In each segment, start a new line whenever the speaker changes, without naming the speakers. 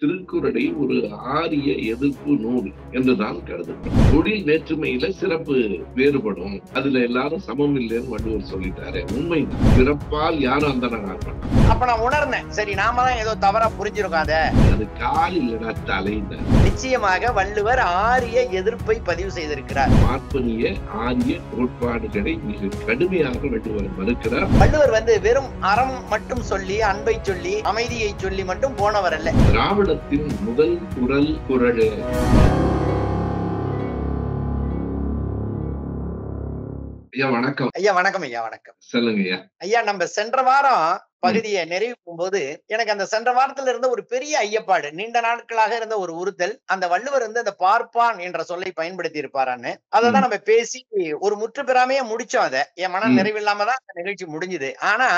திருக்குறளை ஒரு ஆரிய எதிர்ப்பு நூல் என்றுதான் கருதுகிறோம். தொழில் வேற்றுமையில சிறப்பு வேறுபடும், அதுல எல்லாரும் சமம் இல்லைன்னு வள்ளுவர் சொல்லிட்டாரு. உண்மைதான். பிறப்பால் யாரும் அந்தணர் ஆக மாட்டாங்க.
அப்ப நான் உணர்ந்தேன், சரி நாம தான் ஏதோ தவறா புரிஞ்சிருக்கோம்.
அது கால் இல்லடா தலைன்னு.
நிச்சயமாக வள்ளுவர் ஆரிய எதிர்ப்பை பதிவு செய்திருக்கிறார்.
பார்ப்பனிய ஆரிய கோட்பாடுகளை மிக கடுமையாக வள்ளுவர் மறுக்கிறார்.
வள்ளுவர் வெறும் அறம் மட்டும் சொல்லி, அன்பை சொல்லி, அமைதியை சொல்லி மட்டும் போனவர் அல்ல.
திராவிடத்தின் முதல் குறள். ஐயா வணக்கம்.
ஐயா வணக்கம். ஐயா வணக்கம்.
சொல்லுங்க ஐயா.
ஐயா, நம்ம சென்ற வாரம் பகுதியை நிறைவு போகும்போது எனக்கு அந்த சென்ற வாரத்துல இருந்த ஒரு பெரிய ஐயப்பாடு, நீண்ட நாட்களாக இருந்த ஒரு உறுத்தல், அந்த வள்ளுவர் அந்த பார்ப்பான் என்ற சொல்லை பயன்படுத்தி இருப்பாரான்னு அதான் நம்ம பேசி ஒரு முற்று பெறாமையே முடிச்சோம். அதை என் மனம் நிறைவில்லாம தான் அந்த நிகழ்ச்சி முடிஞ்சுது. ஆனா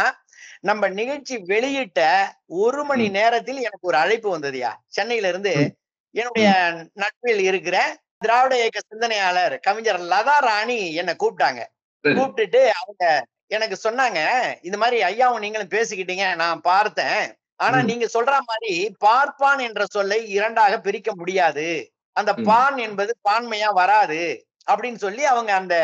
நம்ம நிகழ்ச்சி வெளியிட்ட ஒரு மணி நேரத்தில் எனக்கு ஒரு அழைப்பு வந்ததுயா, சென்னையில இருந்து. என்னுடைய நட்பில் இருக்கிற திராவிட இயக்க சிந்தனையாளர் கவிஞர் லதா ராணி என்னை கூப்பிட்டாங்க. கூப்பிட்டுட்டு அவங்க எனக்கு சொன்னாங்க, இந்த மாதிரி ஐயாவும் நீங்களும் பேசிக்கிட்டீங்க, நான் பார்த்தேன். ஆனா நீங்க சொல்ற மாதிரி பார்ப்பான் என்ற சொல்லை இரண்டாக பிரிக்க முடியாது, அந்த பான் என்பது பான்மையா வராது அப்படின்னு சொல்லி அவங்க அந்த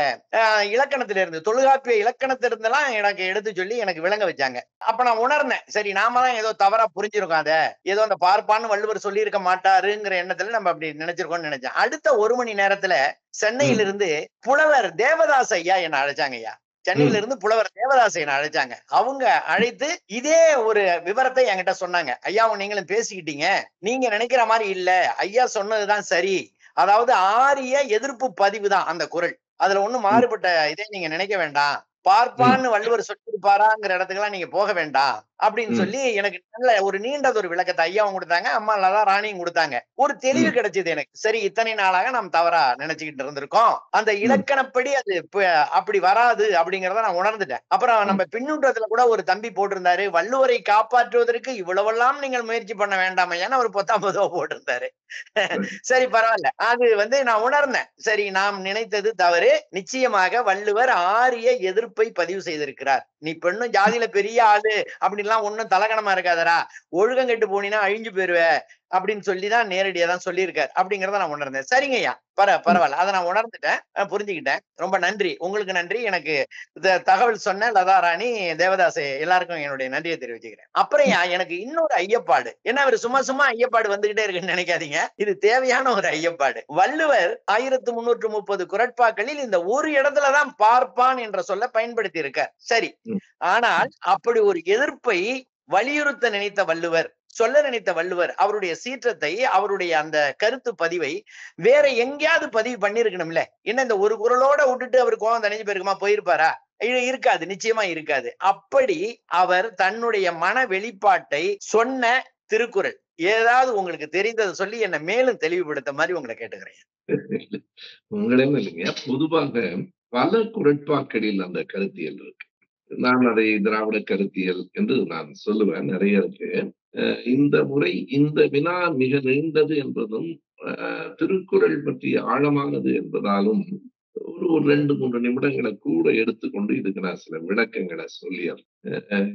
இலக்கணத்தில இருந்து, தொல்காப்பிய இலக்கணத்திலிருந்து எல்லாம் எனக்கு எடுத்து சொல்லி எனக்கு விளங்க வச்சாங்க. அப்ப நான் உணர்ந்தேன், சரி நாம தான் ஏதோ தவறா புரிஞ்சிருக்கோம். ஏதோ அந்த பார்ப்பான்னு வள்ளுவர் சொல்லி இருக்க மாட்டாருங்கிற எண்ணத்துல நம்ம அப்படி நினைச்சிருக்கோம்னு நினைச்சேன். அடுத்த ஒரு மணி நேரத்துல சென்னையிலிருந்து புலவர் தேவதாஸ் ஐயா என்ன அழைச்சாங்க. ஐயா சென்னையில இருந்து புலவர் தேவதாஸ் என்ன அழைச்சாங்க. அவங்க அழைத்து இதே ஒரு விவரத்தை என்கிட்ட சொன்னாங்க. ஐயாவும் நீங்களும் பேசிக்கிட்டீங்க, நீங்க நினைக்கிற மாதிரி இல்ல, ஐயா சொன்னதுதான் சரி. அதாவது ஆரிய எதிர்ப்பு பதிவு தான் அந்த குறள். அதுல ஒண்ணும் மாறுபட்ட இதே நீங்க நினைக்க வேண்டாம். பார்ப்பான்னு வள்ளுவர் சொல்லிருப்பாராங்கிற இடத்துக்கெல்லாம் நீங்க போக வேண்டாம் அப்படின்னு சொல்லி எனக்கு நல்ல ஒரு நீண்டதொரு விளக்கத்தை ஐயாவும் கொடுத்தாங்க, அம்மா லதா ராணியும் கொடுத்தாங்க. ஒரு தெளிவு கிடைச்சது எனக்கு. சரி, இத்தனை நாளாக நாம் தவறா நினைச்சுக்கிட்டு இருந்திருக்கோம், அந்த இலக்கணப்படி அது அப்படி வராது அப்படிங்கறத நான் உணர்ந்துட்டேன். அப்புறம் நம்ம பின்னூட்டத்துல கூட ஒரு தம்பி போட்டிருந்தாரு, வள்ளுவரை காப்பாற்றுவதற்கு இவ்வளவெல்லாம் நீங்கள் முயற்சி பண்ண வேண்டாம் ஐயான்னு ஒரு 10-50 போட்டிருந்தாரு. சரி பரவாயில்ல, அது நான் உணர்ந்தேன். சரி, நாம் நினைத்தது தவறு. நிச்சயமாக வள்ளுவர் ஆரிய எதிர்ப்பை பதிவு செய்திருக்கிறார். நீ பெண்ணும் ஜாதியில பெரிய ஆளு அப்படின்லாம் ஒண்ணும் தலகணமா இருக்காதரா, ஒழுக்கம் கெட்டு போனீன்னா அழிஞ்சு போயிருவ அப்படின்னு சொல்லிதான் நேரடியா தான் சொல்லியிருக்காரு அப்படிங்கறத நான் உணர்ந்தேன். சரிங்க ஐயா, பரவாயில்ல, அதை நான் உணர்ந்துட்டேன், புரிஞ்சுக்கிட்டேன். ரொம்ப நன்றி, உங்களுக்கு நன்றி. எனக்கு தகவல் சொன்ன லதா ராணி, தேவதாஸ் எல்லாருக்கும் என்னுடைய நன்றியை தெரிவிச்சுக்கிறேன். அப்புறம் எனக்கு இன்னொரு ஐயப்பாடு என்ன, அவர் சும்மா ஐயப்பாடு வந்துகிட்டே இருக்குன்னு நினைக்காதீங்க, இது தேவையான ஒரு ஐயப்பாடு. வள்ளுவர் 1330 குறட்பாக்களில் இந்த ஒரு இடத்துலதான் பார்ப்பான் என்ற சொல்ல பயன்படுத்தி இருக்கார். சரி, ஆனால் அப்படி ஒரு எதிர்ப்பை வலியுறுத்த நினைத்த வள்ளுவர், சொல்ல நினைத்த வள்ளுவர், அவருடைய சீற்றத்தை, அவருடைய அந்த கருத்து பதிவை வேற எங்கேயாவது பதிவு பண்ணிருக்கணும்ல. என்ன இந்த ஒரு குறளோட விட்டுட்டு அவர் கோவம் தணிஞ்சு போயிருக்குமா, போயிருப்பாரா? இருக்காது, நிச்சயமா இருக்காது. அப்படி அவர் தன்னுடைய மன வெளிப்பாட்டை சொன்ன திருக்குறள் ஏதாவது உங்களுக்கு தெரிந்ததை சொல்லி என்ன மேலும் தெளிவுபடுத்த மாதிரி உங்களை கேட்டுக்கிறேன்.
உங்களே இல்லைங்க, பொதுவாக பல குறட்பாக்களில் அந்த கருத்தியல் இருக்கு. நான் அதை திராவிட கருத்தியல் என்று நான் சொல்லுவேன், நிறைய இருக்கு. இந்த முறை இந்த வினா மிக நீண்டது என்பதும் திருக்குறள் பற்றி ஆழமானது என்பதாலும் ஒரு 2-3 நிமிடங்களை கூட எடுத்துக்கொண்டு இதுக்கு நான் சில விளக்கங்களை சொல்லிடுறேன்.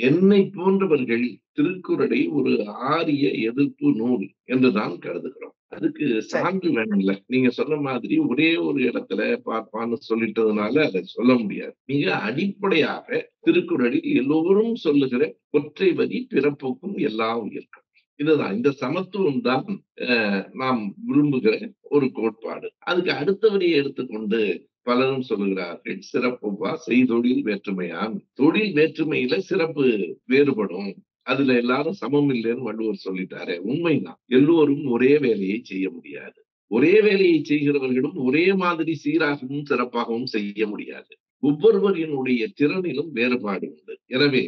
என்னை போன்றவர்கள் திருக்குறளை ஒரு ஆரிய எதிர்ப்பு நூல் என்றுதான் கருதுகிறோம். அதுக்கு சான்று வேணும்ல. நீங்க சொன்ன மாதிரி ஒரே ஒரு இடத்துல பார்ப்பான்னு சொல்லிட்டதுனால அதை சொல்ல முடியாது. மிக அடிப்படையாக திருக்குறளில் எல்லோரும் சொல்லுகிற ஒற்றை வரி பிறப்புக்கும் எல்லா உயிர்க்கும், இதுதான், இந்த சமத்துவம் தான் நாம் விரும்புகிற ஒரு கோட்பாடு. அதுக்கு அடுத்த வரியை எடுத்துக்கொண்டு பலரும் சொல்லுகிறார்கள், சிறப்புவா செய்தொழில் வேற்றுமையான், தொழில் வேற்றுமையில சிறப்பு வேறுபடும், அதுல எல்லாரும் சமம் இல்லைன்னு வள்ளுவர் சொல்லிட்டாரு. உண்மைதான். எல்லோரும் ஒரே வேலையை செய்ய முடியாது, ஒரே வேலையை செய்கிறவர்களும் ஒரே மாதிரி சீராகவும் சிறப்பாகவும் செய்ய முடியாது. ஒவ்வொருவரினுடைய திறனிலும் வேறுபாடு உண்டு. எனவே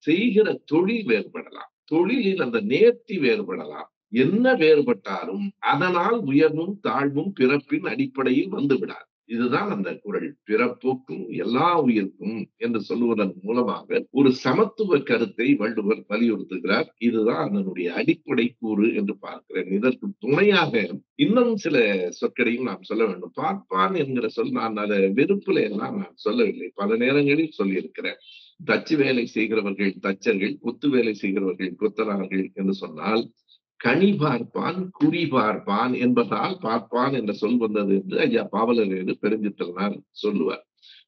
செய்கிற தொழில் வேறுபடலாம், தொழிலில் அந்த நேர்த்தி வேறுபடலாம். என்ன வேறுபட்டாலும் அதனால் உயர்வும் தாழ்வும் பிறப்பின் அடிப்படையில் வந்துவிடாது. இதுதான் அந்த குறள். பிறப்புக்கும் எல்லா உயிர்க்கும் என்று சொல்லுவதன் மூலமாக ஒரு சமத்துவ கருத்தை வள்ளுவர் வலியுறுத்துகிறார். இதுதான் அதனுடைய அடிப்படை கூறு என்று பார்க்கிறேன். இதற்கு துணையாக இன்னும் சில சொற்களையும் நாம் சொல்ல வேண்டும். பார்ப்பான் என்கிற சொல் நான் அதை வெறுப்புல எல்லாம் நான் சொல்லவில்லை, பல நேரங்களில் சொல்லியிருக்கிறேன். தச்சு வேலை செய்கிறவர்கள் தச்சர்கள், கொத்து வேலை செய்கிறவர்கள் கொத்தனார்கள் என்று சொன்னால் கனி பார்ப்பான், குறி பார்ப்பான் என்பதால் பார்ப்பான் என்ற சொல் வந்தது என்று ஐயா பாவலரேறு பெருஞ்சித்திரனார் சொல்லுவார்.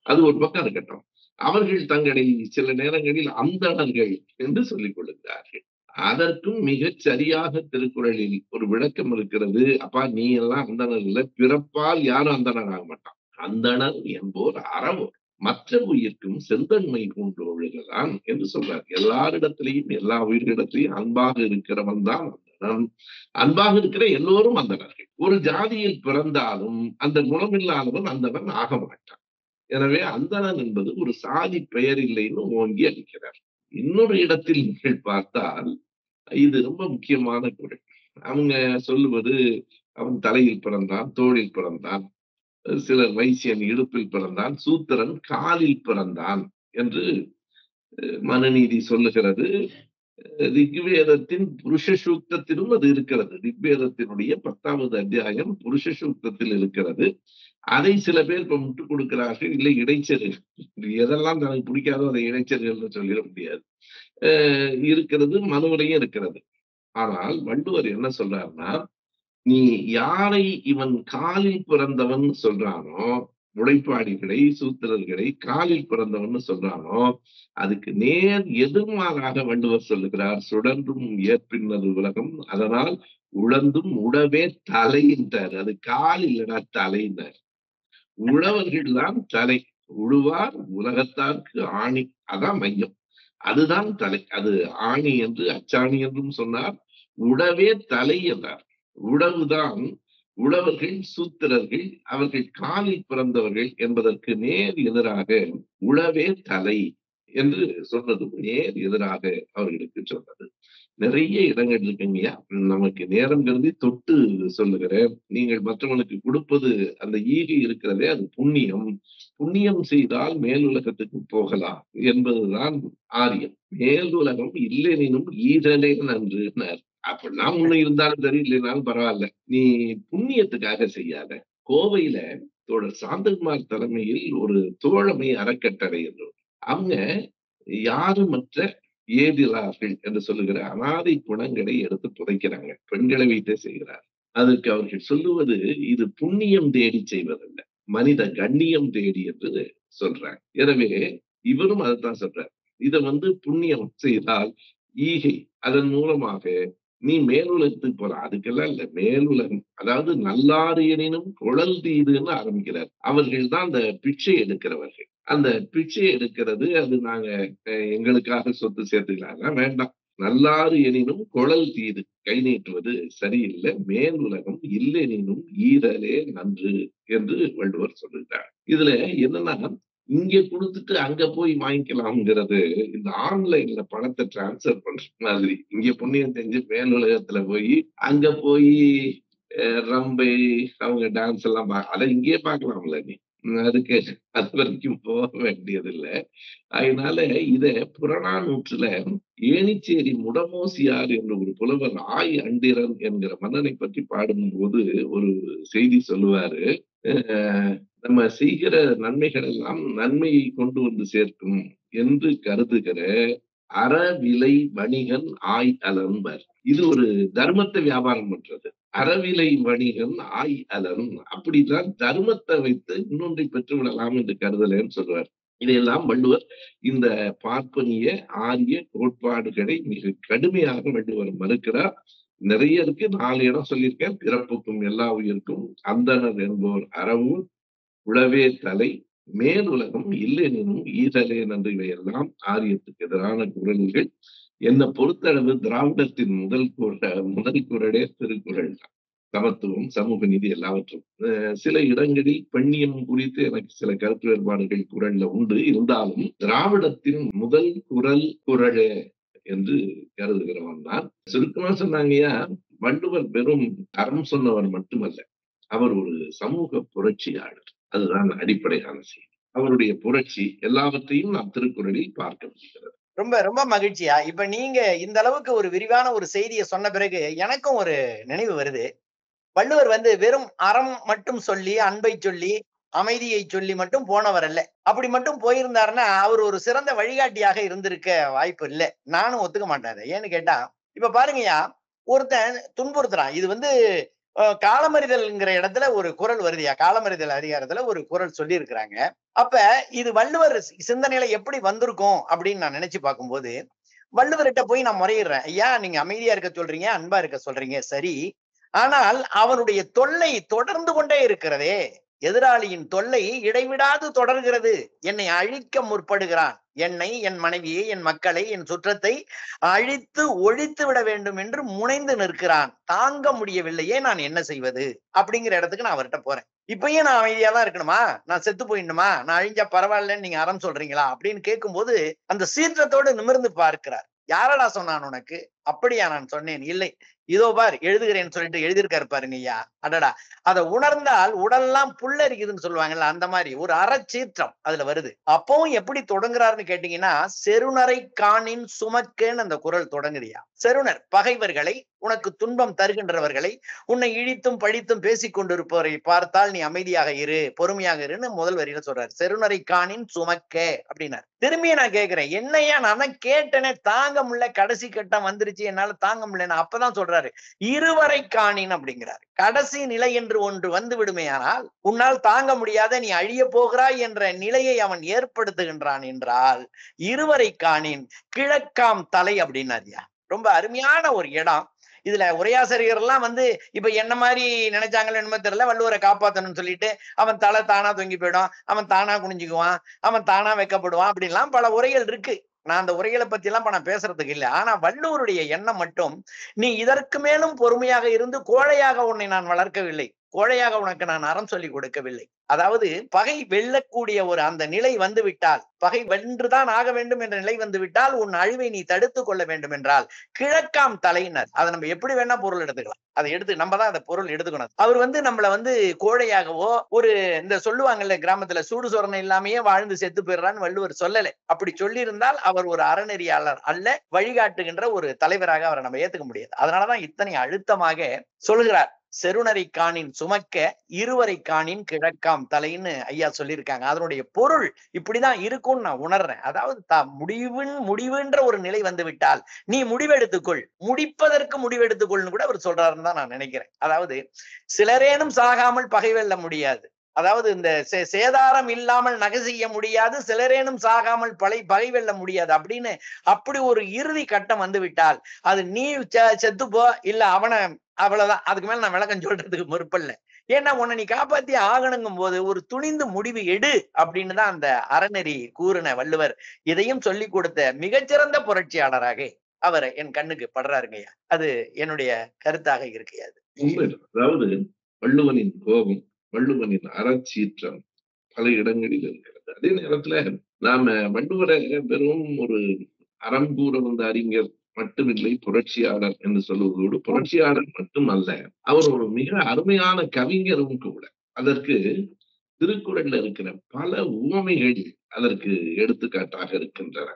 அது ஒரு பக்கம் இருக்கட்டும். அவர்கள் தங்களை சில நேரங்களில் அந்தணர்கள் என்று சொல்லிக் கொள்ளுகிறார்கள். அதற்கும் மிகச் சரியாக திருக்குறளில் ஒரு விளக்கம் இருக்கிறது. அப்பா நீ எல்லாம் அந்தணர் இல்ல, பிறப்பால் யாரும் அந்தணர் ஆக மாட்டான். அந்தணர் என்போர் அறவோர். மற்ற உயிர்க்கும் செந்தன்மை கொண்டு ஒழுகலாம் என்று சொல்றார். எல்லாரிடத்திலையும் எல்லா உயிர்களிடத்திலையும் அன்பாக இருக்கிறவன் தான் அந்தணன். அன்பாக இருக்கிற எல்லோரும் அந்தணர்கள். ஒரு ஜாதியில் பிறந்தாலும் அந்த குணமில்லாதவன் அந்தணன் ஆக மாட்டான். எனவே அந்தணன் என்பது ஒரு சாதி பெயர் இல்லைன்னு ஓங்கி அளிக்கிறார். இன்னொரு இடத்தில் நீங்கள் பார்த்தால் இது ரொம்ப முக்கியமான குறள். அவங்க சொல்லுவது அவன் தலையில் பிறந்தான், தோளில் பிறந்தான், சிலர் வைசியன் இடுப்பில் பிறந்தான், சூத்திரன் காலில் பிறந்தான் என்று மனுநீதி சொல்லுகிறது. ரிக்வேதத்தின் புருஷ சூக்தத்திலும் அது இருக்கிறது. ரிக்வேதத்தினுடைய 10வது அத்தியாயம் புருஷ சூக்தத்தில் இருக்கிறது. அதை சில பேர் இப்ப முட்டுக் கொடுக்கிறார்கள். இல்லை இடைச்செரு, எதெல்லாம் தனக்கு பிடிக்காதோ அதை இடைச்செருகள்னு சொல்லிட முடியாது. இருக்கிறது, மனுவிலையும் இருக்கிறது. ஆனால் வள்ளுவர் என்ன சொல்றாருன்னா, நீ யாரை இவன் காலில் பிறந்தவன் சொல்றானோ, உழைப்பாடிகளை சூத்திரர்களை காலில் பிறந்தவன் சொல்றானோ, அதுக்கு நேர் எதிர்மாறாக வள்ளுவர் சொல்லுகிறார். சுடன்றும் ஏற்பின்னது உலகம், அதனால் உழந்தும் உழவே தலையின்றார். அது கால் இல்லடா தலையினார். உழவர்கள் தான் தலை. உழுவார் உலகத்தார்க்கு ஆணி, அதான் மையம், அதுதான் தலை. அது ஆணி என்று அச்சாணி என்றும் சொன்னார். உழவே தலை என்றார். உழவுதான் உழவர்கள் சூத்திரர்கள், அவர்கள் காலில் பிறந்தவர்கள் என்பதற்கு நேர் எதிராக உழவே தலை என்று சொன்னதும் நேர் எதிராக அவர்களுக்கு சொன்னது. நிறைய இடங்கள் இருக்குங்கய்யா. நமக்கு நேரம் கருதி தொட்டு சொல்லுகிறேன். நீங்கள் மற்றவனுக்கு கொடுப்பது அந்த ஈகை இருக்கிறதே, அது புண்ணியம். புண்ணியம் செய்தால் மேலுலகத்துக்கு போகலாம் என்பதுதான் ஆரியம். மேலுலகம் இல்லெனினும் ஈரலே நன்றுனார். அப்படின்னா ஒண்ணு இருந்தாலும் சரி, இல்லைனாலும் பரவாயில்ல, நீ புண்ணியத்துக்காக செய்யாத. கோவையில தோழர் சாந்தகுமார் தலைமையில் ஒரு தோழமை அறக்கட்டளை என்று, அவங்க யாருமற்ற ஏதிலார்கள் என்று சொல்லுகிற அனாதை குணங்களை எடுத்து புதைக்கிறாங்க. பெண்களை வைத்தே செய்கிறார். அதற்கு அவர்கள் சொல்லுவது, இது புண்ணியம் தேடி செய்வதல்ல, மனித கண்ணியம் தேடி என்று சொல்றாங்க. எனவே இவரும் அதைத்தான் சொல்றார். இதை புண்ணியம் செய்தால் ஈகை, அதன் மூலமாக நீ மேலுலகத்துக்கு போற. அதுக்கெல்லாம் இல்ல, மேலுலகம் அதாவது நல்லாறு எனினும் குழல் தீதுன்னு ஆரம்பிக்கிறார். அவர்கள் தான் அந்த பிச்சை எடுக்கிறவர்கள். அந்த பிச்சை எடுக்கிறது அது நாங்க எங்களுக்காக சொத்து சேர்த்துக்கலாம் வேண்டாம். நல்லாறு எனினும் குழல் தீது, கை நீட்டுவது சரியில்லை. மேல் உலகம் இல்லெனினும் ஈரலே நன்று என்று வள்ளுவர் சொல்லுகிறார். இதுல என்னன்னா, இங்க கொடுத்துட்டு அங்க போய் வாங்கிக்கலாம்ங்கிறது இந்த ஆன்லைன்ல பணத்தை டிரான்ஸ்பர் பண்ற மாதிரி. இங்க புண்ணியம் செஞ்சு மேல் உலகத்துல போய் அங்க போய் ரம்பை அவங்க டான்ஸ் எல்லாம் அதை இங்கேயே பார்க்கலாம்ல நீ. அதுக்கு அது வரைக்கும் போக வேண்டியதில்லை. அதனால இத புறநானூற்றுல ஏணிச்சேரி முடமோசியார் என்ற ஒரு புலவர் ஆய் அண்டிரன் என்கிற மன்னனை பற்றி பாடும்போது ஒரு செய்தி சொல்லுவாரு. நம்ம செய்கிற நன்மைகள் எல்லாம் நன்மையை கொண்டு வந்து சேர்க்கும் என்று கருதுகிற அறவிலை வணிகன் ஆய் அலன்பர். இது ஒரு தர்மத்தை வியாபாரம் பண்றது. அறவிலை வணிகன் ஆய் அலன், அப்படித்தான் தர்மத்தை வைத்து இன்னொன்றை பெற்று விடலாம் என்று கருதலேன்னு சொல்றார். இதையெல்லாம் வள்ளுவர் இந்த பார்ப்பனிய ஆரிய கோட்பாடுகளை மிக கடுமையாக வள்ளுவர் மறுக்கிறார். நிறைய இருக்கு, 4 இடம் சொல்லியிருக்கேன். பிறப்புக்கும் எல்லா உயிருக்கும், அந்தணர் என்போர் அறவும், உழவே தலை, மேலுலகம் இல்லெனினும் ஈதலே நன்று, இவையெல்லாம் ஆரியத்துக்கு எதிரான குரல்கள். என்னை பொறுத்தளவு திராவிடத்தின் முதல் குரலே திருக்குறள் தான். சமத்துவம், சமூக நீதி எல்லாவற்றும். சில இடங்களில் பெண்ணியம் குறித்து எனக்கு சில கருத்து வேறுபாடுகள் குரல்ல உண்டு. இருந்தாலும் திராவிடத்தின் முதல் குரலே என்று கருதுகிறவன் தான். சுருக்கமா சொன்னாங்கய்யா, வள்ளுவர் வெறும் அறம் சொன்னவர் மட்டுமல்ல, அவர் ஒரு சமூக புரட்சியாளர். அதுதான் அடிப்படையான செய்தி. அவருடைய புரட்சி எல்லாவற்றையும் நாம் திருக்குறளில் பார்க்க முடிகிறது.
ரொம்ப ரொம்ப மகிழ்ச்சியா. இப்ப நீங்க இந்த அளவுக்கு ஒரு விரிவான ஒரு செய்தியை சொன்ன பிறகு எனக்கும் ஒரு நினைவு வருது. வள்ளுவர் வெறும் அறம் மட்டும் சொல்லி, அன்பை சொல்லி, அமைதியை சொல்லி மட்டும் போனவர் அல்ல. அப்படி மட்டும் போயிருந்தாருன்னா அவர் ஒரு சிறந்த வழிகாட்டியாக இருந்திருக்க வாய்ப்பு இல்லை. நானும் ஒத்துக்க மாட்டேன். ஏன்னு கேட்டா, இப்ப பாருங்கய்யா, ஒருத்தன் துன்புறுத்துறான். இது வந்து காலமறிதல்ங்கிற இடத்துல ஒரு குறள் வருதுயா. காலமறிதல் அதிகாரத்துல ஒரு குறள் சொல்லியிருக்கிறாங்க. அப்ப இது வள்ளுவர் சிந்தனையில எப்படி வந்திருக்கும் அப்படின்னு நான் நினைச்சு பார்க்கும்போது, வள்ளுவர்கிட்ட போய் நான் முறையிடுறேன். ஐயா, நீங்க அமைதியா இருக்க சொல்றீங்க, அன்பா இருக்க சொல்றீங்க. சரி. ஆனால் அவனுடைய தொல்லை தொடர்ந்து கொண்டே இருக்கிறதே. எதிராளியின் தொல்லை இடைவிடாது தொடர்கிறது. என்னை அழிக்க முற்படுகிறான். என்னை, என் மனைவியை, என் மக்களை, என் சுற்றத்தை அழித்து ஒழித்து விட வேண்டும் என்று முனைந்து நிற்கிறான். தாங்க முடியவில்லையே, நான் என்ன செய்வது? அப்படிங்கிற இடத்துக்கு நான் அவர்கிட்ட போறேன். இப்பயும் நான் அமைதியா தான் இருக்கணுமா? நான் செத்து போயிடணுமா? நான் அழிஞ்சா பரவாயில்லன்னு நீங்க அறம் சொல்றீங்களா? அப்படின்னு கேட்கும்போது அந்த சீற்றத்தோடு நிமிர்ந்து பார்க்கிறார். யாரடா சொன்னான் உனக்கு? அப்படியா நான் சொன்னேன்? இல்லை. இதோ பார் எழுதுகிறேன்னு சொல்லிட்டு எழுதியிருக்காரு பாருங்க ஐயா. அடடா! அதை உணர்ந்தால் உடல்லாம் புல்லரிக்குதுன்னு சொல்லுவாங்கல்ல, அந்த மாதிரி ஒரு அறச்சீற்றம் அதுல வருது. அப்பவும் எப்படி தொடங்குறாருன்னு கேட்டீங்கன்னா, செருணரை காணின் சுமக்கேன்னு அந்த குறள் தொடங்குதியா. செருணர் பகைவர்களை, உனக்கு துன்பம் தருகின்றவர்களை, உன்னை இழித்தும் பழித்தும் பேசிக் கொண்டிருப்பவரை பார்த்தால் நீ அமைதியாக இரு, பொறுமையாக இருன்னு முதல் வரியில சொல்றாரு. செருணரை காணின் சுமக்க அப்படின்னாரு. திரும்பிய நான் கேட்கிறேன், என்னையா நான் தான் கேட்டேனே, தாங்க முடியல, கடைசி கட்டம் வந்துருச்சு, என்னால தாங்க முடியல. அப்பதான் சொல்றாரு, இருவரை காணின் அப்படிங்கிறார். கடைசி நிலை என்று ஒன்று வந்து விடுமேயானால், உன்னால் தாங்க முடியாத நீ அழிய போகிறாய் என்ற நிலையை அவன் ஏற்படுத்துகின்றான் என்றால், இருவரை காணின் கிழக்காம் தலை அப்படின்னாரியா. ரொம்ப அருமையான ஒரு இடம். இதுல உரையாசிரியர் எல்லாம் வந்து இப்ப என்ன மாதிரி நினைச்சாங்களோ என்னமோ தெரியல, வள்ளுவரை காப்பாத்தணும்னு சொல்லிட்டு அவன் தலை தானா தொங்கி போயிடும், அவன் தானா குனிஞ்சுக்குவான், அவன் தானா வைக்கப்படுவான், அப்படின்லாம் பல உரைகள் இருக்கு. நான் அந்த உரைகளை பத்தி எல்லாம் நான் பேசுறதுக்கு இல்லை. ஆனா வள்ளுவருடைய எண்ணம் மட்டும், நீ இதற்கு மேலும் பொறுமையாக இருந்து கோழையாக உன்னை நான் வளர்க்கவில்லை, கோழையாக உனக்கு நான் அறம் சொல்லிக் கொடுக்கவில்லை. அதாவது பகை வெல்லக்கூடிய ஒரு அந்த நிலை வந்து விட்டால், பகை வென்றுதான் ஆக வேண்டும் என்ற நிலை வந்து விட்டால், உன் அழிவை நீ தடுத்துக் கொள்ள வேண்டும் என்றால் கிழக்காம் தலையினர். அதை நம்ம எப்படி வேணா பொருள் எடுத்துக்கலாம். அதை எடுத்து நம்ம தான் அந்த பொருள் எடுத்துக்கணும். அவர் வந்து நம்மள வந்து கோழையாகவோ, ஒரு இந்த சொல்லுவாங்கல்ல கிராமத்துல, சூடு சொரணை இல்லாமையே வாழ்ந்து செத்து போயிடுறான்னு வள்ளுவர் சொல்லலை. அப்படி சொல்லி இருந்தால் அவர் ஒரு அறநெறியாளர் அல்ல, வழிகாட்டுகின்ற ஒரு தலைவராக அவரை நம்ம ஏத்துக்க முடியாது. அதனாலதான் இத்தனை அழுத்தமாக சொல்கிறார். செருணரை காணின் சுமக்க இருவரை காணின் கிழக்காம் தலைன்னு ஐயா சொல்லியிருக்காங்க. அதனுடைய பொருள் இப்படிதான் இருக்கும்னு நான் உணர்றேன். அதாவது முடிவுன்ற ஒரு நிலை வந்து விட்டால் நீ முடிவெடுத்துக்கொள், முடிப்பதற்கு முடிவெடுத்துக்கொள்னு கூட அவர் சொல்றாருன்னு தான் நான் நினைக்கிறேன். அதாவது சிலரேனும் சாகாமல் பகை வெல்ல முடியாது, அதாவது இந்த சேதாரம் இல்லாமல் நகை செய்ய முடியாது, சிலரேனும் சாகாமல் பகை வெல்ல முடியாது அப்படின்னு அப்படி ஒரு இறுதி கட்டம் வந்து விட்டால், அது நீ செத்துப்போ இல்ல அவனை, அவ்வளவுதான். அதுக்கு மேல நான் விளக்கம் சொல்றதுக்கு முற்பல்ல. ஏன்னா உன்னை நீ காப்பாத்தி ஆகணுங்கும் போது ஒரு துணிந்து முடிவு எடு அப்படின்னு தான் அந்த அறநெறி கூறின வள்ளுவர். இதையும் சொல்லிக் கொடுத்த மிகச்சிறந்த புரட்சியாளராக அவர் என் கண்ணுக்கு படுறாருங்கய்யா. அது என்னுடைய கருத்தாக இருக்கு. அது
அதாவது வள்ளுவனின் கோபம், வள்ளுவனின் அறச்சீற்றம் பல இடங்களில் இருக்கிறது. அதே நேரத்துல நாம வள்ளுவரை வெறும் ஒரு அறம் கூற வந்த அறிஞர் மட்டுமில்லை, புரட்சியாளர் என்று சொல்லுவதோடு புரட்சியாளர் மட்டுமல்ல, அவர் ஒரு மிக அருமையான கவிஞரும் கூட. அதற்கு திருக்குறள்ல இருக்கிற பல உவமைகள் அதற்கு எடுத்துக்காட்டாக இருக்கின்றன.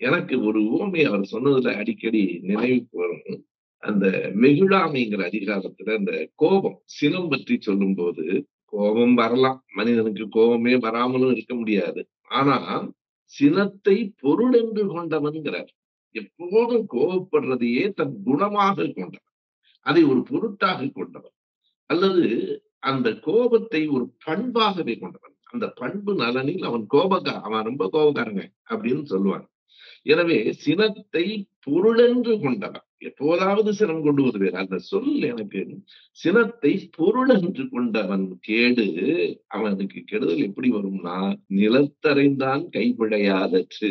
எனக்கு ஒரு உவமை அவர் சொன்னதுல அடிக்கடி நினைவுக்கு வரும். அந்த வெகுளாமைங்கிற அதிகாரத்துல அந்த கோபம், சினம் பற்றி சொல்லும் போது, கோபம் வரலாம், மனிதனுக்கு கோபமே வராமலும் இருக்க முடியாது. ஆனா சினத்தை பொருள் என்று கொண்டவன்கிறார். எப்போதும் கோபப்படுறதையே தன் குணமாக கொண்டவன், அதை ஒரு பொருட்டாக கொண்டவன், அல்லது அந்த கோபத்தை ஒரு பண்பாகவே கொண்டவன். அந்த பண்பு நலனில் அவன் அவன் ரொம்ப கோபக்காரங்க அப்படின்னு சொல்லுவாங்க. எனவே சினத்தை பொருளென்று கொண்டவன். எப்போதாவது சினம் கொண்டு வருவேன். அந்த சொல் எனக்கு, சினத்தை பொருளென்று கொண்டவன் கேடு. அவனுக்கு கெடுதல் எப்படி வரும்னா, நிலத்தறைந்தான் கைப்பிழையாதற்று.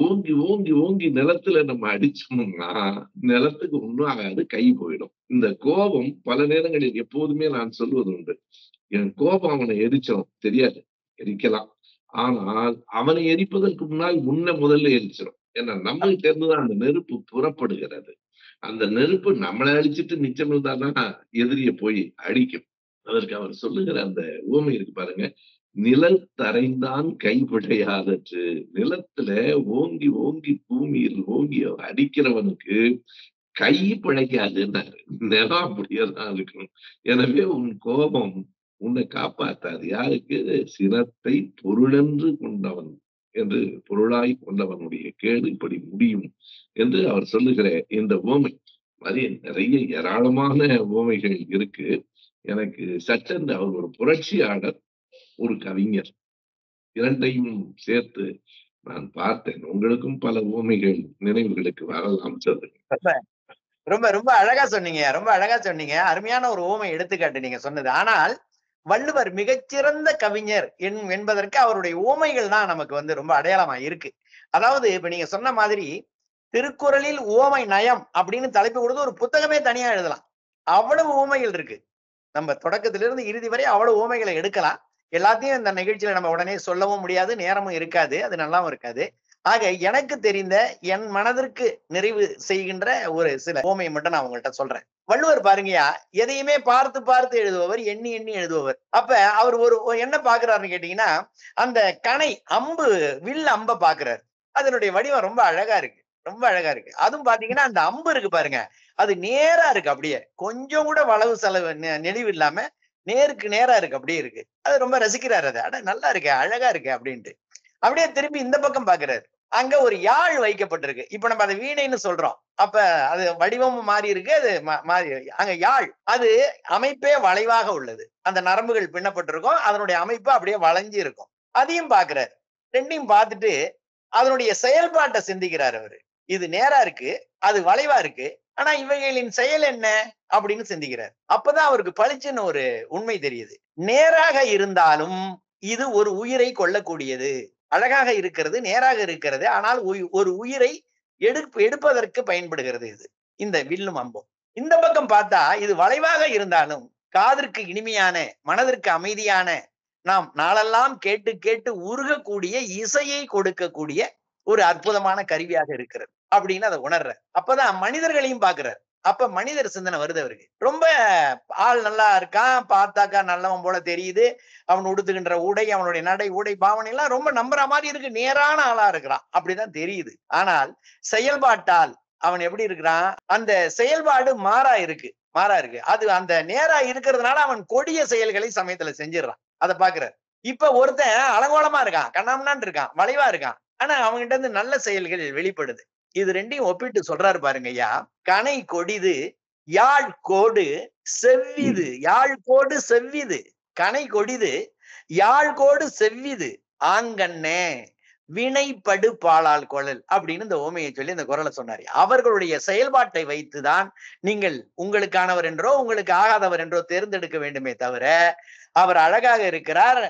ஓங்கி ஓங்கி ஓங்கி நிலத்துல நம்ம அடிச்சோம்னா நிலத்துக்கு ஒண்ணும் ஆகாது, கை போயிடும். இந்த கோபம் பல நேரங்களில் எப்போதுமே நான் சொல்வது உண்டு. என் கோபம் அவனை எரிச்சோம் தெரியாது, எரிக்கலாம். ஆனால் அவனை எரிப்பதற்கு முன்னால் முதல்ல எரிச்சிடும். ஏன்னா நம்மகிட்ட இருந்துதான் அந்த நெருப்பு புறப்படுகிறது. அந்த நெருப்பு நம்மளை அழிச்சிட்டு நிச்சயம் இருந்தாதான் எதிரிய போய் அடிக்கும். அதற்கு அவர் சொல்லுகிற அந்த உவமை இருக்கு பாருங்க, நிலத்தரைந்தான் கைப்படையாதற்று. நிலத்துல ஓங்கி ஓங்கி பூமியில் ஓங்கி அடிக்கிறவனுக்கு கை பிழைக்காதுன்னாரு. நிலம் அப்படியேதான் இருக்கணும். எனவே உன் கோபம் உன்னை காப்பாத்தாது. யாருக்கு? சினத்தை பொருளென்று கொண்டவன் என்று, பொருளாய் கொண்டவனுடைய கேடு இப்படி முடியும் என்று அவர் சொல்லுகிற இந்த உவமை மாதிரி நிறைய ஏராளமான உவமைகள் இருக்கு. எனக்கு சட்டென்று அவர் ஒரு புரட்சியாளர், ஒரு கவிஞர். 2யும் சேர்த்து நான் பார்த்தேன். உங்களுக்கும் பல உவமைகள் நினைவுகளுக்கு வரலாம். சொல்லுங்க.
ரொம்ப ரொம்ப ரொம்ப அழகா சொன்னீங்க. ரொம்ப அழகா சொன்னீங்க. அருமையான ஒரு உவமை எடுத்துக்காட்டு நீங்க சொன்னது. ஆனால் வள்ளுவர் மிகச்சிறந்த கவிஞர் என்பதற்கு அவருடைய உவமைகள் தான் நமக்கு வந்து ரொம்ப அடையாளமா இருக்கு. அதாவது இப்ப நீங்க சொன்ன மாதிரி திருக்குறளில் உவமை நயம் அப்படின்னு தலைப்பு கொடுத்து ஒரு புத்தகமே தனியா எழுதலாம். அவ்வளவு உவமைகள் இருக்கு. நம்ம தொடக்கத்திலிருந்து இறுதி வரை அவ்வளவு உவமைகளை எடுக்கலாம். எல்லாத்தையும் இந்த நிகழ்ச்சியில நம்ம உடனே சொல்லவும் முடியாது. நேரமும் இருக்காது. அது நல்லாவும் இருக்காது. ஆக எனக்கு தெரிந்த என் மனதிற்கு நிறைவு செய்கின்ற ஒரு சில உவமையை மட்டும் நான் உங்கள்ட்ட சொல்றேன். வள்ளுவர் பாருங்கயா, எதையுமே பார்த்து பார்த்து எழுதுபவர், எண்ணி எண்ணி எழுதுபவர். அப்ப அவர் என்ன பாக்குறாருன்னு கேட்டீங்கன்னா, அந்த கணை அம்பு வில் அம்ப பாக்குறாரு. அதனுடைய வடிவம் ரொம்ப அழகா இருக்கு. ரொம்ப அழகா இருக்கு. அதுவும் பாத்தீங்கன்னா அந்த அம்பு இருக்கு பாருங்க. அது நேரா இருக்கு அப்படியே. கொஞ்சம் கூட வளவு செலவு நெளிவு இல்லாம நேருக்கு நேரா இருக்கு. அப்படியே இருக்கு. அது ரொம்ப ரசிக்கிறாரு அத. அட நல்லா இருக்கு, அழகா இருக்கு அப்படின்ட்டு. அப்படியே திரும்பி இந்த பக்கம் பாக்குறாரு. அங்க ஒரு யாழ் வைக்கப்பட்டிருக்கு. இப்ப நம்ம அதை வீணைன்னு சொல்றோம். அப்ப அது வடிவமும் மாறி இருக்கு. அது மாறி அங்க யாழ். அது அமைப்பே வளைவாக உள்ளது. அந்த நரம்புகள் பின்னப்பட்டிருக்கும். அதனுடைய அமைப்பு அப்படியே வளைஞ்சு இருக்கும். அதையும் பாக்குறாரு. 2யும் பார்த்துட்டு அதனுடைய செயல்பாட்டை சிந்திக்கிறார் அவரு. இது நேரா இருக்கு, அது வளைவா இருக்கு. ஆனா இவைகளின் செயல் என்ன அப்படின்னு சிந்திக்கிறார். அப்பதான் அவருக்கு பளிச்சுன்னு ஒரு உண்மை தெரியுது. நேராக இருந்தாலும் இது ஒரு உயிரை கொல்லக்கூடியது. அழகாக இருக்கிறது, நேராக இருக்கிறது. ஆனால் ஒரு உயிரை எடுப்பதற்கு பயன்படுகிறது இது. இந்த வில்லும் அம்பும். இந்த பக்கம் பார்த்தா இது வளைவாக இருந்தாலும் காதிற்கு இனிமையான, மனதிற்கு அமைதியான, நாம் நாளெல்லாம் கேட்டு கேட்டு உருகக்கூடிய இசையை கொடுக்கக்கூடிய ஒரு அற்புதமான கருவியாக இருக்கிறது அப்படின்னு அதை உணர்ற. அப்பதான் மனிதர்களையும் பாக்குறார். அப்ப மனிதர் சிந்தனை வருது அவருக்கு. ரொம்ப ஆள் நல்லா இருக்கான், பார்த்தாக்கா நல்லவன் போல தெரியுது. அவன் உடுத்துகின்ற உடை, அவனுடைய நடை, உடை, பாவனை எல்லாம் ரொம்ப நம்புற மாதிரி இருக்கு. நேரான ஆளா இருக்கிறான். அப்படிதான் தெரியுது. ஆனால் செயல்பாட்டால் அவன் எப்படி இருக்கிறான்? அந்த செயல்பாடு மாறா இருக்கு. மாறா இருக்கு. அது அந்த நேரா இருக்கிறதுனால அவன் கொடிய செயல்களை சமயத்துல செஞ்சிடறான். அதை பாக்குறாரு. இப்ப ஒருத்தன் அலங்கோலமா இருக்கான், கண்ணாமண்ணான்னு இருக்கான், வளைவா இருக்கான். ஆனா அவன்கிட்ட இருந்து நல்ல செயல்கள் வெளிப்படுது. இது 2யும் ஒப்பிட்டு சொல்றாரு பாருங்க ஐயா. கனை கொடிது, யாழ் கோடு செவ்விது. யாழ் கோடு செவ்விது. கனை கொடிது, யாழ் கோடு செவ்விது. ஆங்கண்ணே வினைப்படு பாலால் கொழல் அப்படின்னு இந்த ஓமையை சொல்லி இந்த குறளை சொன்னாரு. அவர்களுடைய செயல்பாட்டை வைத்துதான் நீங்கள் உங்களுக்கானவர் என்றோ உங்களுக்கு ஆகாதவர் என்றோ தேர்ந்தெடுக்க வேண்டுமே தவிர, அவர் அழகாக இருக்கிறார்,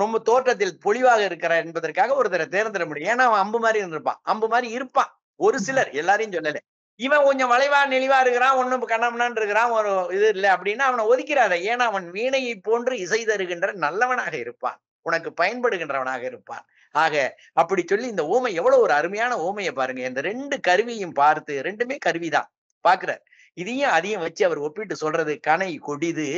ரொம்ப தோற்றத்தில் பொலிவாக இருக்கிறார் என்பதற்காக ஒருத்தரை தேர்ந்தெடுக்க முடியும். ஏன்னா அவன் அம்பு மாதிரி இருந்திருப்பான். அம்பு மாதிரி இருப்பான். ஒரு சிலர், எல்லாரையும் சொல்லல. இவன் கொஞ்சம் வளைவா நெளிவா இருக்கிறான், ஒண்ணும் கண்ணாமண்ணான்னு இருக்கிறான், ஒரு இது இல்லை அப்படின்னா அவனை ஒதுக்கிறாத. ஏன்னா அவன் வீணையை போன்று இசை தருகின்ற நல்லவனாக இருப்பான், உனக்கு பயன்படுகின்றவனாக இருப்பான். ஆக அப்படி சொல்லி இந்த ஓமை எவ்வளவு ஒரு அருமையான ஓமையை பாருங்க. இந்த 2 கருவியும் பார்த்து, 2மே கருவிதான் பாக்குறார். இதையும் அதையும் வச்சு அவர் ஒப்பிட்டு சொல்றது, கனை கொடிது,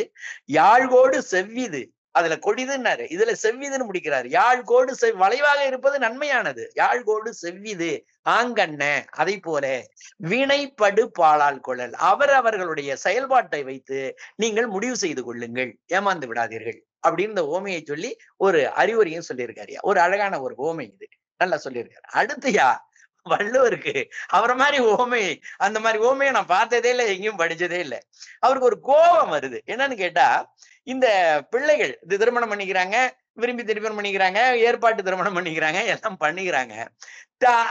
யாழ்கோடு செவ்விது. அதுல கொடிதுன்னாரு, இதுல செவ்விதுன்னு முடிக்கிறாரு. யாழ்கோடு வளைவாக இருப்பது நன்மையானது. யாழ்கோடு செவ்விது ஆங்கண்ண. அதை போல வினைப்படு பாலால் கொள்ளல். அவர்களுடைய செயல்பாட்டை வைத்து நீங்கள் முடிவு செய்து கொள்ளுங்கள், ஏமாந்து விடாதீர்கள் அப்படின்னு இந்த ஓமையை சொல்லி ஒரு அறிவுரையும் சொல்லியிருக்காரு. ஒரு அழகான ஒரு ஓமை இது. நல்லா சொல்லியிருக்காரு. அடுத்தையா வள்ளுவருக்கு அவரை மாதிரி ஓமை, அந்த மாதிரி ஓமையை நான் பார்த்ததே இல்லை, எங்கேயும் படிச்சதே இல்லை. அவருக்கு ஒரு கோபம் வருது. என்னன்னு கேட்டா, இந்த பிள்ளைகள் இது திருமணம் பண்ணிக்கிறாங்க, விரும்பி திருமணம் பண்ணிக்கிறாங்க, ஏற்பாட்டு திருமணம் பண்ணிக்கிறாங்க, எல்லாம் பண்ணிக்கிறாங்க.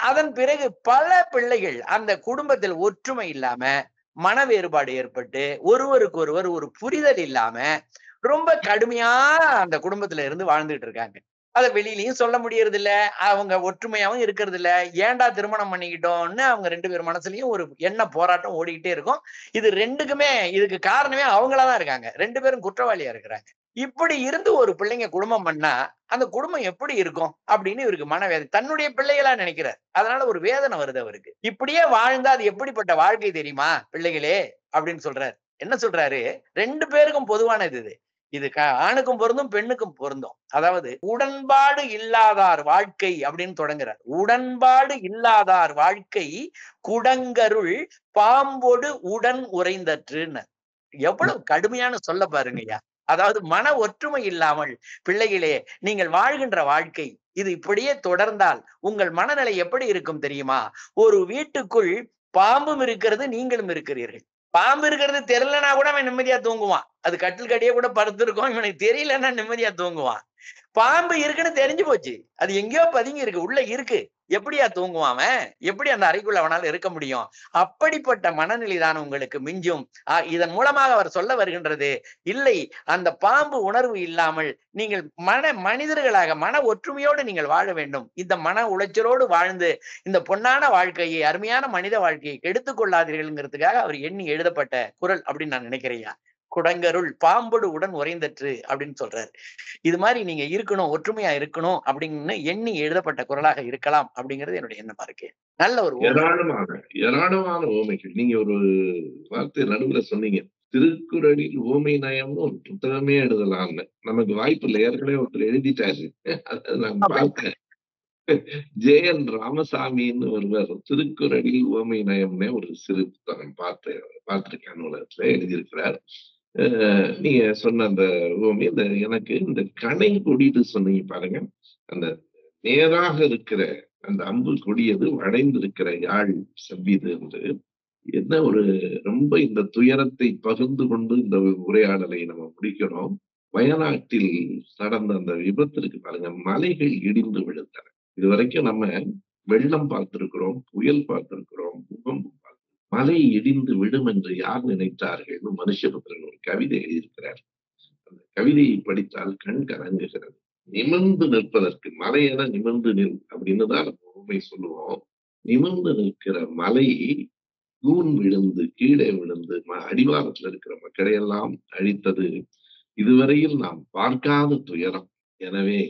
அதன் பிறகு பல பிள்ளைகள் அந்த குடும்பத்தில் ஒற்றுமை இல்லாம, மன வேறுபாடு ஏற்பட்டு, ஒருவருக்கு ஒருவர் ஒரு புரிதல் இல்லாம ரொம்ப கடுமையா அந்த குடும்பத்துல இருந்து வாழ்ந்துட்டு இருக்காங்க. அதை வெளியிலயும் சொல்ல முடியறது இல்ல, அவங்க ஒற்றுமையாவும் இருக்கிறது இல்ல. ஏன்டா திருமணம் பண்ணிக்கிட்டோம்னு அவங்க 2 பேர் மனசுலயும் ஒரு எண்ண போராட்டம் ஓடிக்கிட்டே இருக்கும். இது 2க்குமே, இதுக்கு காரணமே அவங்களாதான் இருக்காங்க. 2 பேரும் குற்றவாளியா இருக்கிறாங்க. இப்படி இருந்து ஒரு பிள்ளைங்க குடும்பம் பண்ணா அந்த குடும்பம் எப்படி இருக்கும் அப்படின்னு இவருக்கு மனவேதனை. தன்னுடைய பிள்ளைகளா நினைக்கிறார். அதனால ஒரு வேதனை வருது அவருக்கு. இப்படியே வாழ்ந்தா அது எப்படிப்பட்ட வாழ்க்கை தெரியுமா பிள்ளைகளே அப்படின்னு சொல்றாரு. என்ன சொல்றாரு? 2 பேருக்கும் பொதுவானது இது. இது ஆணுக்கும் பொருந்தும், பெண்ணுக்கும் பொருந்தும். அதாவது உடன்பாடு இல்லாதார் வாழ்க்கை அப்படின்னு தொடங்குறார். உடன்பாடு இல்லாதார் வாழ்க்கை குடங்கருள் பாம்பொடு உடன் உறைந்தற்றுன்னு. எவ்வளவு கடுமையான சொல்ல பாருங்கய்யா. அதாவது மன ஒற்றுமை இல்லாமல் பிள்ளைகளே நீங்கள் வாழ்கின்ற வாழ்க்கை இது இப்படியே தொடர்ந்தால் உங்கள் மனநிலை எப்படி இருக்கும் தெரியுமா? ஒரு வீட்டுக்குள் பாம்பும் இருக்கிறது, நீங்களும் இருக்கிறீர்கள். பாம்பு இருக்கிறது தெரியலனா கூட அவன் நிம்மதியா தூங்குவான். அது கட்டில் கடியே கூட படுத்திருக்கோம், இவனுக்கு தெரியலன்னா நிம்மதியா தூங்குவான். பாம்பு இருக்குன்னு தெரிஞ்சு போச்சு, அது எங்கேயோ பதுங்கி இருக்கு, உள்ள இருக்கு, எப்படியா தூங்குவான் அவன்? எப்படி அந்த அறைக்குள்ள அவனால இருக்க முடியும்? அப்படிப்பட்ட மனநிலை தான் உங்களுக்கு மிஞ்சும். இதன் மூலமாக அவர் சொல்ல வருகின்றது, இல்லை, அந்த பாம்பு உணர்வு இல்லாமல் நீங்கள் மனிதர்களாக மன ஒற்றுமையோடு நீங்கள் வாழ வேண்டும். இந்த மன உளைச்சலோடு வாழ்ந்து இந்த பொன்னான வாழ்க்கையை, அருமையான மனித வாழ்க்கையை கெடுத்துக் கொள்ளாதீர்கள்ங்கிறதுக்காக அவர் எண்ணி எழுதப்பட்ட குரல் அப்படின்னு நான் நினைக்கிறேன். குடங்கருள் பாம்பொடு உடன் உறைந்தற்று அப்படின்னு சொல்றாரு. இது மாதிரி நீங்க இருக்கணும், ஒற்றுமையா இருக்கணும் அப்படின்னு எண்ணி எழுதப்பட்ட குரலாக இருக்கலாம் அப்படிங்கிறது என்னுடைய எண்ணமா இருக்கு. நல்ல ஒரு
ஏராளமான ஓமைகள். நீங்க ஒரு வார்த்தை நடுவுல சொன்னீங்க, திருக்குறளில் ஓமை நயம்னு ஒரு புத்தகமே எழுதலாம்னு. நமக்கு வாய்ப்பு இல்லை, ஏற்கனவே ஒருத்தர் எழுதிட்டாரு. அதாவது நான் பார்த்தேன், ஜே.என். ராமசாமின்னு ஒருவர் திருக்குறளில் ஓமை நயம்னே ஒரு சிறு புத்தகம் பார்த்திருக்கேன், நூலகத்துல எழுதியிருக்கிறார். நீங்க சொன்ன அந்த ஓமை, எனக்கு இந்த கணை கொடின்னு சொன்னீங்க பாருங்க, அந்த நேராக இருக்கிற அந்த அம்பு கொடியது, வளைந்திருக்கிற யாழ் செவ்விது என்று, என்ன ஒரு ரொம்ப இந்த துயரத்தை பகிர்ந்து கொண்டு இந்த உரையாடலை நம்ம முடிக்கணும். வயநாட்டில் நடந்த அந்த விபத்திற்கு பாருங்க, மலைகள் இடிந்து விழுந்தன. இதுவரைக்கும் நம்ம வெள்ளம் பார்த்திருக்கிறோம், புயல் பார்த்திருக்கிறோம், பூகம்பம், மலை இடிந்து விடும் என்று யார் நினைத்தார்கள்? மனுஷபுத்திரன் ஒரு கவிதை எழுதியிருக்கிறார். அந்த கவிதையை படித்தால் கண் கலங்குகிறது. நிமிர்ந்து நிற்பதற்கு, மலையென நிமிர்ந்து நில் அப்படின்னு தான் நம்ம உண்மை சொல்லுவோம். நிமிர்ந்து நிற்கிற மலை தூண் விழுந்து கீழே விழுந்து அடிவாரத்தில் இருக்கிற மக்களை எல்லாம் அழித்தது. இதுவரையில் நாம் பார்க்காத துயரம். எனவே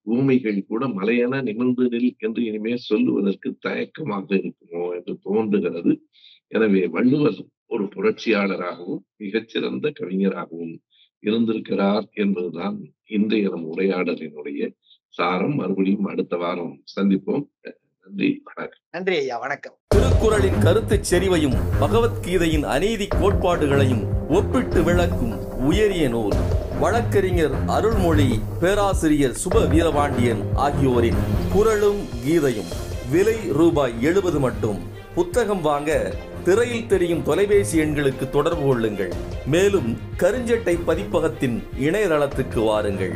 ஊமைகள் கூட மலையென நிமிர்ந்து நில் என்று இனிமேல் சொல்லுவதற்கு தயக்கமாக இருக்குமோ என்று தோன்றுகிறது. எனவே வள்ளுவர் ஒரு புரட்சியாளராகவும் மிகச்சிறந்த கவிஞராகவும் இருந்திருக்கிறார் என்பதுதான் இன்றைய நம் உரையாடலினுடைய சாரம். மறுபடியும் அடுத்த வாரம் சந்திப்போம். நன்றி, வணக்கம்.
நன்றி ஐயா, வணக்கம்.
திருக்குறளின் கருத்து செறிவையும் பகவத்கீதையின் அநீதி கோட்பாடுகளையும் ஒப்பிட்டு விளக்கும் உயரிய நூல். வழக்கறிஞர் அருள்மொழி, பேராசிரியர் சுப வீரபாண்டியன் ஆகியோரின் குறளும் கீதையும். விலை ரூபாய் 70 மட்டும். புத்தகம் வாங்க திரையில் தெரியும் தொலைபேசி எண்களுக்கு தொடர்பு கொள்ளுங்கள். மேலும் கருஞ்சட்டை பதிப்பகத்தின் இணையதளத்துக்கு வாருங்கள்.